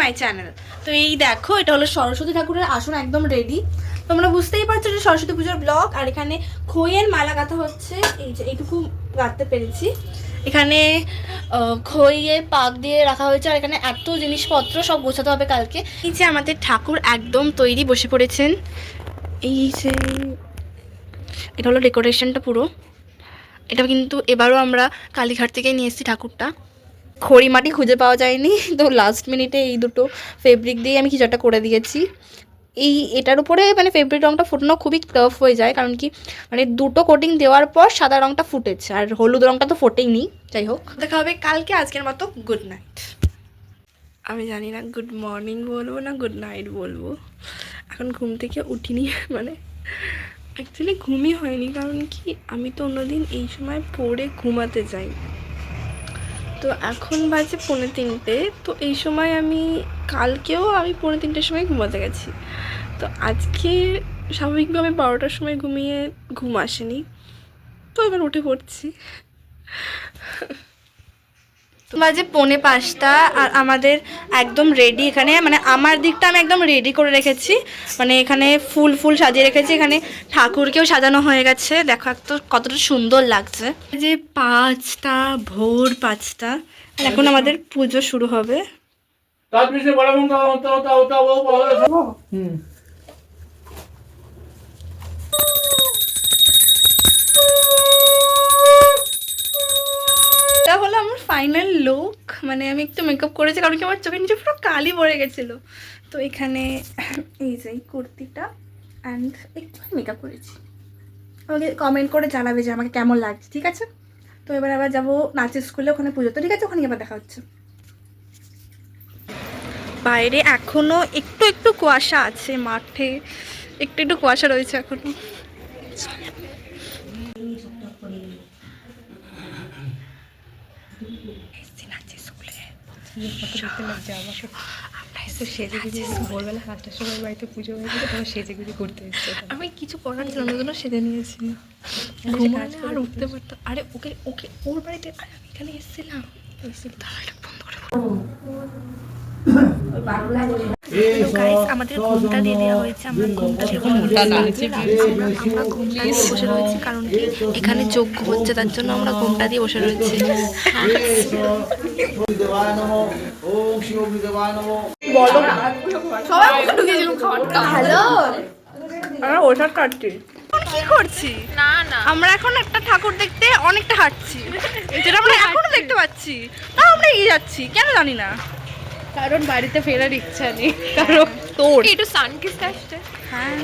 My channel. তো এই দেখো, এটা হলো সরস্বতী ঠাকুরের আসন, একদম রেডি। তোমরা বুঝতেই পারছো যে সরস্বতী পুজোর ব্লগ। আর এখানে খইয়ের মালা গাঁথা হচ্ছে, এই যে এইটুকু গাঁথতে পেরেছি। এখানে খইয়ের পাক দিয়ে রাখা হয়েছে, আর এখানে এত জিনিসপত্র সব গোছাতে হবে কালকে। এই যে আমাদের ঠাকুর একদম তৈরি, বসে পড়েছেন। এই যে এটা হলো ডেকোরেশনটা পুরো। এটা কিন্তু এবারও আমরা কালীঘাট থেকে নিয়ে এসেছি ঠাকুরটা। খড়ি মাটি খুঁজে পাওয়া যায়নি, তো লাস্ট মিনিটে এই দুটো ফেব্রিক দিয়ে আমি কিছু একটা করে দিয়েছি। এটার উপরে মানে ফেব্রিক রঙটা ফোটানো খুবই টাফ হয়ে যায়, কারণ কি মানে দুটো কোটিং দেওয়ার পর সাদা রঙটা ফুটেছে, আর হলুদ রঙটা তো ফোটেইনি। যাই হোক, দেখা হবে কালকে। আজকের মতো গুড নাইট। আমি জানি না গুড মর্নিং বলবো না গুড নাইট বলবো। এখন ঘুম থেকে উঠিনি, মানে অ্যাকচুয়ালি ঘুমই হয়নি, কারণ কি আমি তো অন্যদিন এই সময় পড়ে ঘুমাতে যাই। তো এখন বাজে 2:45, তো এই সময় আমি কালকেও আমি 2:45 সময় ঘুমাতে গেছি। তো আজকে স্বাভাবিকভাবে 12টার সময় ঘুমিয়ে ঘুম আসেনি, তো এবার উঠে পড়ছি। বাজে 4:45, আর আমাদের একদম রেডি এখানে, মানে আমার দিকটা আমি একদম রেডি করে রেখেছি, মানে এখানে ফুল ফুল সাজিয়ে রেখেছি। এখানে ঠাকুরকেও সাজানো হয়ে গেছে, দেখো একটু কতটা সুন্দর লাগছে। যে 5টা, ভোর 5টা, আর এখন আমাদের পুজো শুরু হবে। এটা হলো আমার ফাইনাল লুক, মানে আমি একটু মেকআপ করেছি, কারণ কি আমার চোখের নিচে পুরো কালি পড়ে গেছিলো। তো এখানে এই যে কুর্তিটা অ্যান্ড একটু মেকআপ করেছি। আমাকে কমেন্ট করে জানাবে যে আমাকে কেমন লাগছে, ঠিক আছে? তো এবার আবার যাবো নাচের স্কুলে, ওখানে পুজো, তো ঠিক আছে, ওখানে আবার দেখা হচ্ছে। বাইরে এখনো একটু একটু কুয়াশা আছে, মাঠে একটু একটু কুয়াশা রয়েছে এখনো। আমি কিছু করার ছিল না, জন্য সেজে নিয়েছি, ঘুমালে আর উঠতে পারতো। আরে ওকে ওকে ওর বাড়িতে, আরে আমি এখানে এসেছিলাম, বন্ধ করে আমাদের ঘুমটা দিয়ে দেওয়া হয়েছে। আমরা ঘুমটা দিয়ে বসে রয়েছি, কারণ কি এখানে যজ্ঞ হচ্ছে, তার জন্য আমরা ঘুমটা দিয়ে বসে রয়েছি। হ্যালো, আমরা ওষুধ কাটছি। কি করছি? না না, আমরা এখন একটা ঠাকুর দেখতে অনেকটা হাঁটছি, যেটা আমরা এখনো দেখতে পাচ্ছি, তাও আমরা এগিয়ে যাচ্ছি কেন জানি না, কারণ বাড়িতে ফেরার ইচ্ছা নেই। কারণ তোর একটু সানকিস্ট আসছে। হ্যাঁ,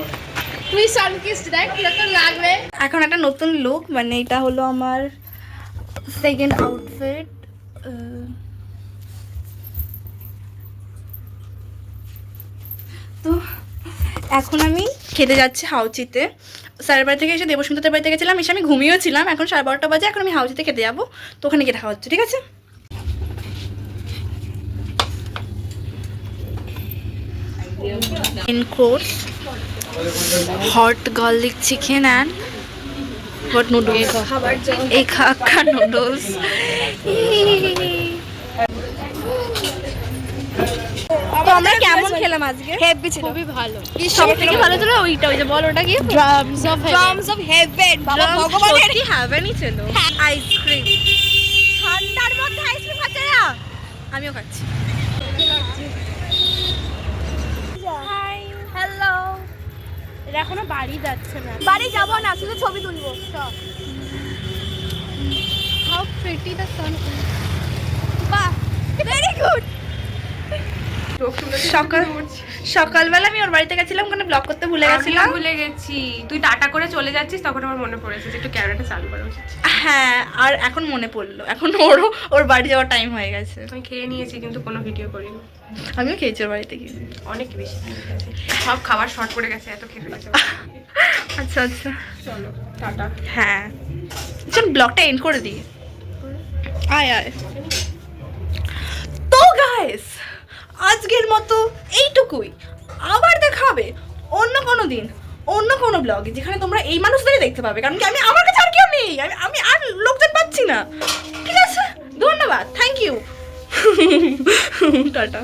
তুই সানকিস্ট দেখ কিরকম লাগবে। এখন একটা নতুন লুক, মানে এটা হলো আমার সেকেন্ড আউটফিট। তো এখন আমি খেতে যাচ্ছি হাউচিতে। স্যারের বাড়ি থেকে এসে দেবস্মিতাদের বাড়িতে গেছিলাম, এসে আমি ঘুমিয়েও ছিলাম। এখন 12:30 বাজে, এখন আমি হাউচিতে খেতে যাবো, তো ওখানে গিয়ে দেখা হচ্ছে, ঠিক আছে? In course, hot garlic chicken and what noodles? Egg hakka noodles. তো আমরা কেমন খেলাম আজকে? হেভি ছিল, খুবই ভালো। সবথেকে ভালো ছিল ওইটা, ওই যে বল ওটা কি? Drums of haven. বাবা ভগবানের কি হেভেনই ছিল। আইসক্রিম, ঠান্ডার মধ্যে আইসক্রিম খাচ্ছে না, আমিও খাচ্ছি। Hi, hello. এরা এখনো বাড়ি যাচ্ছে না। বাড়ি যাবো না, শুধু ছবি তুলবো। How pretty the sun. বাহ, ভেরি গুড। সকালবেলা আমি ওর বাড়িতে গেছিলাম, ওখানে ব্লগ করতে ভুলে গেছিলাম। ভুলে গেছি, তুই টাটা করে চলে যাচ্ছিস, তখন আমার মনে পড়েছে যে একটু ক্যামেরাটা চালু করে বসেছি। হ্যাঁ, আর এখন মনে পড়লো, এখন ওর বাড়ি যাওয়ার টাইম হয়ে গেছে। আমি খেয়ে নিয়েছি, কিন্তু কোনো ভিডিও করিনি। আমিও খেয়েছি ওর বাড়িতে গিয়ে, অনেক বেশি সব খাবার শর্ট পড়ে গেছে, এত খেয়ে ফেলেছে। আচ্ছা আচ্ছা, চলো টাটা। হ্যাঁ চল ব্লগটা এন্ড করে দিই। আয় আয়। তো গাইস, আজকের মতো এইটুকুই। আবার দেখা হবে অন্য কোনো দিন, অন্য কোনো ব্লগে, যেখানে তোমরা এই মানুষদেরই দেখতে পাবে, কারণ কি আমি, আমার কাছে আর কেউ নেই, আমি আর লোকজন পাচ্ছি না, ঠিক আছে? ধন্যবাদ, থ্যাংক ইউ, টাটা।